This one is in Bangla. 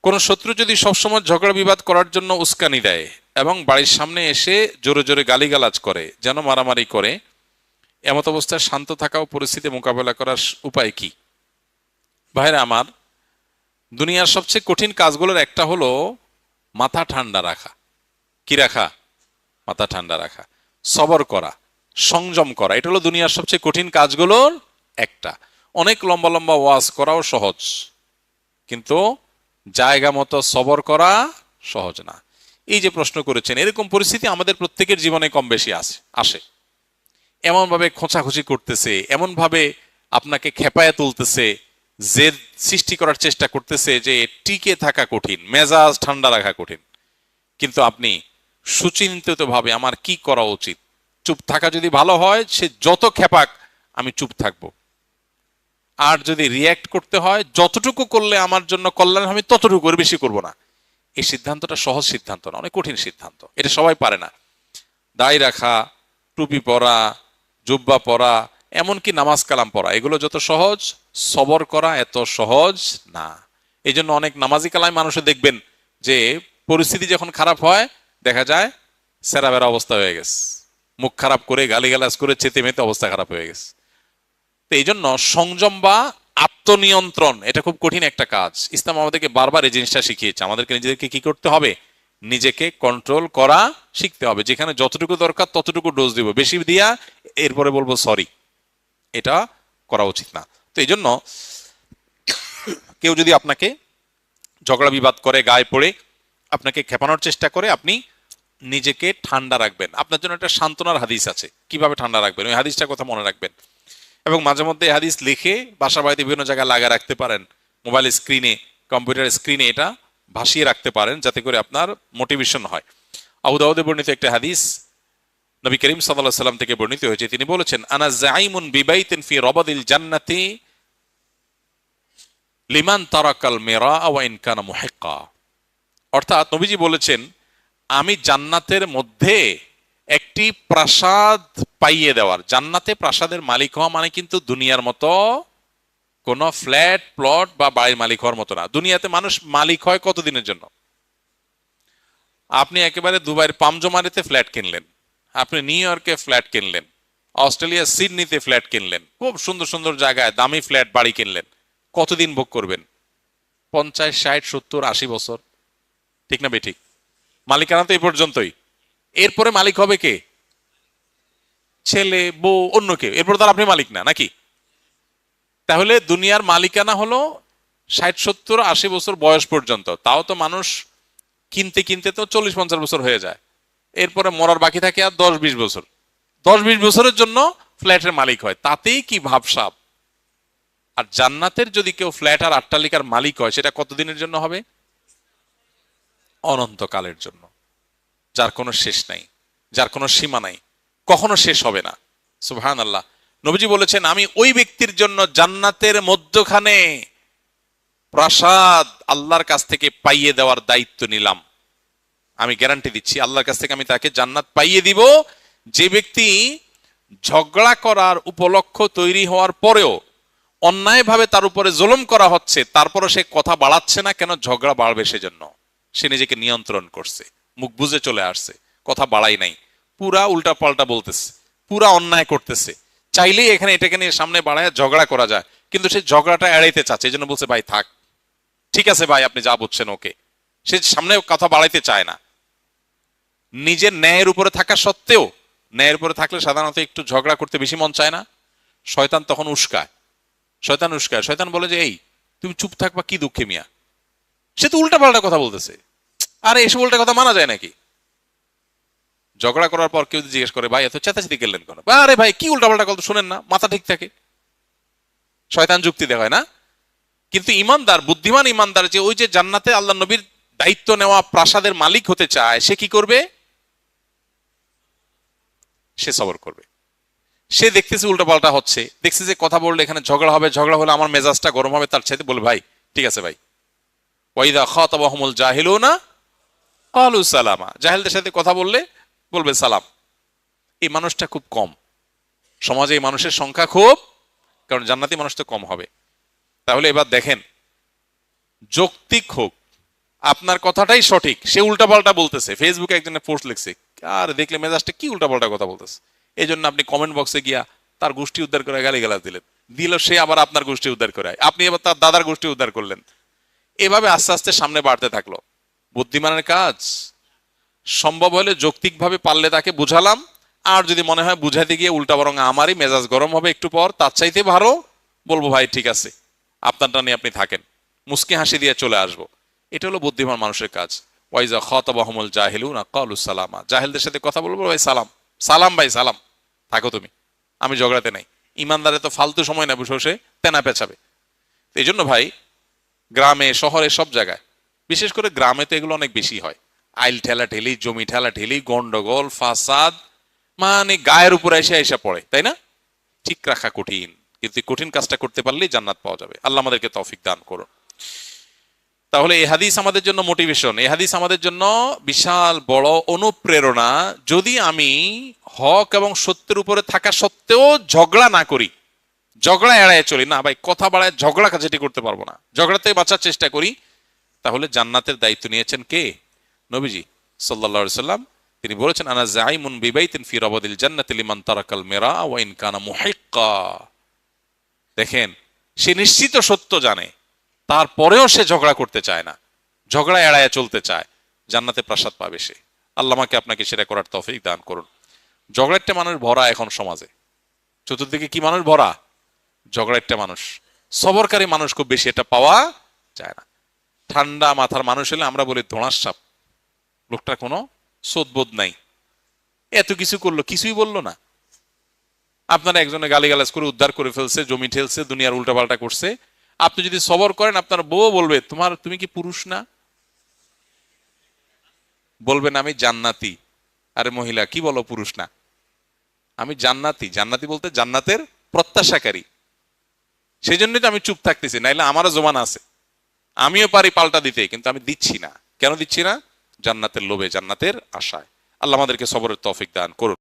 কোন শত্রু যদি সবসময় ঝগড়া বিবাদ করার জন্য উস্কানি দেয় এবং বাড়ির সামনে এসে জোরে জোরে গালিগালাজ করে, যেন মারামারি করে, এমত অবস্থায় শান্ত থাকা ও পরিস্থিতি মোকাবেলা করার উপায় কি? ভাইরা আমার, দুনিয়ার সবচেয়ে কঠিন কাজগুলোর একটা হলো মাথা ঠান্ডা রাখা। কি রাখা? মাথা ঠান্ডা রাখা, সবর করা, সংযম করা। এটা হলো দুনিয়ার সবচেয়ে কঠিন কাজগুলোর একটা। অনেক লম্বা লম্বা ওয়াজ করাও সহজ, কিন্তু জায়গা মতো সবর করা সহজ না। এই যে প্রশ্ন করেছেন, এরকম পরিস্থিতি আমাদের প্রত্যেকের জীবনে কম বেশি আসে। এমন ভাবে খোঁচাখুচি করতেছে, এমন ভাবে আপনাকে খেপায় তুলতেছে, জেদ সৃষ্টি করার চেষ্টা করতেছে যে টিকে থাকা কঠিন, মেজাজ ঠান্ডা রাখা কঠিন। কিন্তু আপনি সুচিন্তিত ভাবে আমার কি করা উচিত, চুপ থাকা যদি ভালো হয়, সে যত খেপাক আমি চুপ থাকবো। আর যদি রিয়্যাক্ট করতে হয়, যতটুকু করলে আমার জন্য কল্যাণ আমি ততটুকু করে, বেশি করব না। এই সিদ্ধান্তটা সহজ সিদ্ধান্ত না, অনেক কঠিন সিদ্ধান্ত। এটা সবাই পারে না। দাড়ি রাখা, টুপি পরা, জুব্বা পরা, এমনকি নামাজ কালাম পড়া, এগুলো যত সহজ, সবর করা এত সহজ না। এই জন্য অনেক নামাজি কালাম মানুষে দেখবেন যে পরিস্থিতি যখন খারাপ হয়, দেখা যায় সেরাবেরা অবস্থা হয়ে গেছে, মুখ খারাপ করে, গালিগালাজ করে, চেতে মেতে অবস্থা খারাপ হয়ে গেছে। তো এই জন্য সংযম বা আত্মনিয়ন্ত্রণ এটা খুব কঠিন একটা কাজ। ইসলাম আমাদেরকে বারবার এই জিনিসটা শিখিয়েছে, আমাদেরকে নিজেদেরকে কি করতে হবে? নিজেকে কন্ট্রোল করা শিখতে হবে। যেখানে যতটুকু দরকার ততটুকু ডোজ দিব, বেশি দিয়া এরপরে বলবো সরি, এটা করা উচিত না। তো এই জন্য কেউ যদি আপনাকে ঝগড়া বিবাদ করে, গায়ে পড়ে আপনাকে খেপানোর চেষ্টা করে, আপনি নিজেকে ঠান্ডা রাখবেন। আপনার জন্য একটা সান্ত্বনার হাদিস আছে, কিভাবে ঠান্ডা রাখবেন, ওই হাদিসটার কথা মনে রাখবেন। এবং মাঝে মধ্যে এই হাদিস লিখে বাসা বাড়িতে বিভিন্ন জায়গায় লাগা রাখতে পারেন, মোবাইল স্ক্রিনে, কম্পিউটার স্ক্রিনে এটা ভাসিয়ে রাখতে পারেন, যাতে করে আপনার মোটিভেশন হয়। আবু দাউদে বর্ণিত একটা হাদিস নবী করিম সাল্লাল্লাহু আলাইহি সাল্লাম থেকে বর্ণিত হয়েছে। তিনি বলেছেন, আনা যাইমুন বিবাইতিন ফি রাবাদিল জান্নাতি লিমান তারাকাল মিরা ওয়া ইন কানা মুহিক্কা। অর্থাৎ নবীজি বলেছেন, আমি জান্নাতের মধ্যে একটি প্রাসাদ পাইয়ে দেওয়ার। জান্নাতে প্রাসাদের মালিক হওয়া মানে কিন্তু দুনিয়ার মতো কোন ফ্ল্যাট প্লট বা বাড়ির মালিক হওয়ার মতো না। দুনিয়াতে মানুষ মালিক হয় কতদিনের জন্য? আপনি একেবারে দুবাইয়ের পামজমারিতে ফ্ল্যাট কিনলেন, আপনি নিউ ইয়র্কে ফ্ল্যাট কিনলেন, অস্ট্রেলিয়া সিডনিতে ফ্ল্যাট কিনলেন, খুব সুন্দর সুন্দর জায়গায় দামি ফ্ল্যাট বাড়ি কিনলেন, কতদিন ভোগ করবেন? 50, 60, 70, 80 বছর, ঠিক না বেঠিক? মালিকানা তো এই পর্যন্তই। এরপরে মালিক হবে কে? ছেলে, বউ, অন্য কেউ। এরপর তার আপনি মালিক না, নাকি? তাহলে দুনিয়ার মালিকানা হলো 60, 70, 80 বছর বয়স পর্যন্ত। তাও তো মানুষ কিনতে কিনতে তো 40, 50 বছর হয়ে যায়। এরপরে মরার বাকি থাকে আর 10, 20 বছর। 10, 20 বছরের জন্য ফ্ল্যাটের মালিক হয়, তাতেই কি ভাবসাব। আর জান্নাতের যদি কেউ ফ্ল্যাট আর অট্টালিকার মালিক হয়, সেটা কতদিনের জন্য হবে? অনন্তকালের জন্য, যার কোনো শেষ নাই, যার কোনো সীমা নাই, কখনো শেষ হবে না। সুবহানাল্লাহ। নবীজি বলেছেন, আমি ওই ব্যক্তির জন্য জান্নাতের মধ্যখানে প্রাসাদ আল্লাহর কাছ থেকে পাইয়ে দেওয়ার দায়িত্ব নিলাম। আমি গ্যারান্টি দিচ্ছি, আল্লাহর কাছ থেকে আমি তাকে জান্নাত পাইয়ে দিব। যে ব্যক্তি ঝগড়া করার উপলক্ষ তৈরি হওয়ার পরেও অন্যায়ভাবে তার উপরে জুলুম করা হচ্ছে, তারপরও সে কথা বাড়াচ্ছে না, কেন? ঝগড়া বাড়বে সেজন্য। সে নিজেকে নিয়ন্ত্রণ করছে, মুখ বুজে চলে আসছে, কথা বাড়াই নাই, পুরা উল্টা পাল্টা বলতেছে, পুরা অন্যায় করতেছে। চাইলেই এখানে এটাকে নিয়ে সামনে বাড়ায় ঝগড়া করা যায়, কিন্তু সে ঝগড়াটা এড়াইতে চাচ্ছে। এই জন্য বলছে, ভাই থাক, ঠিক আছে ভাই, আপনি যা বুঝছেন ওকে। সে সামনে কথা বাড়াইতে চায় না। নিজের ন্যায়ের উপরে থাকা সত্ত্বেও, ন্যায়ের উপরে থাকলে সাধারণত একটু ঝগড়া করতে বেশি মন চায় না। শয়তান তখন উস্কায়, শয়তান বলে যে, এই তুমি চুপ থাকবা, কি দুঃখে মিয়া, সে তো উল্টা পাল্টা কথা বলতেছে। আরে এসব উল্টা কথা মানা যায় নাকি? ঝগড়া করার পর কেউ জিজ্ঞেস করে, ভাই এত চেঁচাচেঁতি করলেন কেন? আরে ভাই, কি উল্টা পাল্টা কথা শুনেন না, মাথা ঠিক থাকে। শয়তান যুক্তি দেখায় না। কিন্তু ইমানদার, বুদ্ধিমান ইমানদার, যে ওই যে জান্নাতে আল্লাহ নবীর দায়িত্ব নেওয়া প্রাসাদের মালিক হতে চায়, সে কি করবে? সে সবর করবে। সে দেখতেছে উল্টা পাল্টা হচ্ছে, দেখছে যে কথা বললে এখানে ঝগড়া হবে, ঝগড়া হলে আমার মেজাজটা গরম হবে, তার চাইতে বলে, ভাই ঠিক আছে ভাই। ওয়াইদা খাতাবাহুমুল জাহিলুনা ক্বালু সালামা। জাহেলদের সাথে কথা বললে বলবে সালাম। এই মানুষটা খুব কম সমাজে, এই মানুষের সংখ্যা খুব, কারণ জান্নাতি মানুষ তো কম হবে। তাহলে এবার দেখেন, যৌক্তিক হোক, আপনার কথাটাই সঠিক, সে উল্টাপাল্টা বলতেছে, ফেসবুকে একজনের পোস্ট লিখছে, আর দেখলে মেজাজটা কি উল্টাপাল্টা কথা বলতেছে, এই জন্য আপনি কমেন্ট বক্সে গিয়া তার গোষ্ঠী উদ্ধার করে গালিগালাজ দিলেন, দিল সে আবার আপনার গোষ্ঠী উদ্ধার করে, আপনি এবার তার দাদার গোষ্ঠী উদ্ধার করলেন। এভাবে আস্তে আস্তে সামনে বাড়তে থাকলো। বুদ্ধিমানের কাজ সম্ভব হলে যৌক্তিকভাবে পারলে তাকে বুঝালাম, আর যদি মনে হয় বুঝাইতে গিয়ে উল্টা বরং আমারই মেজাজ গরম হবে একটু পর, তার চাইতে ভালো বলবো ভাই ঠিক আছে আপনারটা নিয়ে আপনি থাকেন, মুস্কি হাসি দিয়ে চলে আসবো। এটা হলো বুদ্ধিমান মানুষের কাজ। ওয়াইজা খাতাবাহুমুল জাহিলুনা ক্বালু সালামা, জাহেলদের সাথে কথা বলবো ভাই সালাম, সালাম ভাই সালাম, থাকো তুমি, আমি ঝগড়াতে নাই। ইমানদারে তো ফালতু সময় না বসে বসে তেনা পেছাবে। এই জন্য ভাই গ্রামে শহরে সব জায়গায়, বিশেষ করে গ্রামে তো এগুলো অনেক বেশি হয়, আইল ঠেলা ঠেলি, জমি ঠেলা ঠেলি, গন্ডগোল, ফাসাদ, মানে গায়ের উপরে এসে এসে পড়ে, তাই না? ঠিক রাখা কঠিন, কিন্তু এই কঠিন কাজটা করতে পারলেই জান্নাত পাওয়া যাবে। আল্লাহ আমাদেরকে তৌফিক দান করুন। তাহলে এই হাদিস আমাদের জন্য মোটিভেশন, এই হাদিস আমাদের জন্য বিশাল বড় অনুপ্রেরণা। যদি আমি হক এবং সত্যের উপরে থাকা সত্ত্বেও ঝগড়া না করি, ঝগড়া এড়ায় চলি না ভাই, কথা বাড়ায় ঝগড়া কাজেটি করতে পারবো না, ঝগড়াতে বাঁচার চেষ্টা করি, তাহলে জান্নাতের দায়িত্ব নিয়েছেন কে? নবীজি সাল্লাল্লাহু আলাইহি সাল্লাম। তিনি বলেছেন আনা যাইমুন বিবাইতিন ফি রাবাদিল জান্নাতি লিমান তারাকাল মিরা ওয়া ইন কানা মুহিক্কা। দেখেন, সে নিশ্চিত সত্য জানে, তারপরেও সে ঝগড়া করতে চায় না, ঝগড়া এড়ায় চলতে চায়, জান্নাতে প্রাসাদ পাবে সে। আল্লাহ আমাকে আপনাকে সেটা করার তৌফিক দান করুন। ঝগড়াটা মানুষ ভরা এখন সমাজে, চতুর্দিকে কি মানুষ ভরা? ঝগড়াটা মানুষ। সবরকারী মানুষ খুব বেশি এটা পাওয়া যায় না। ঠান্ডা মাথার মানুষ হলে আমরা বলি ধোঁড়ার সাপ, লোকটা কোনো সোদবোধ নাই, এত কিছু করলো কিছুই বললো না। আপনারা একজনে গালিগালাজ করে উদ্ধার করে ফেলছে, জমি ঠেলছে, দুনিয়ার উল্টাপাল্টা করছে, আপনি যদি সবর করেন আপনার বউ বলবে তুমি কি পুরুষ না? বলবেন আমি জান্নাতি। আরে মহিলা কি বলো পুরুষ না? আমি জান্নাতি। জান্নাতি বলতে জান্নাতের প্রত্যাশাকারী, সেই জন্যই তো আমি চুপ থাকতেছি, নাইলে আমারও জমান আছে, আমিও পারি পাল্টা দিতে, কিন্তু আমি দিচ্ছি না। কেন দিচ্ছি না? জান্নাতের লোভে, জান্নাতের আশায়। আল্লাহ আমাদেরকে সবরের তৌফিক দান করুন।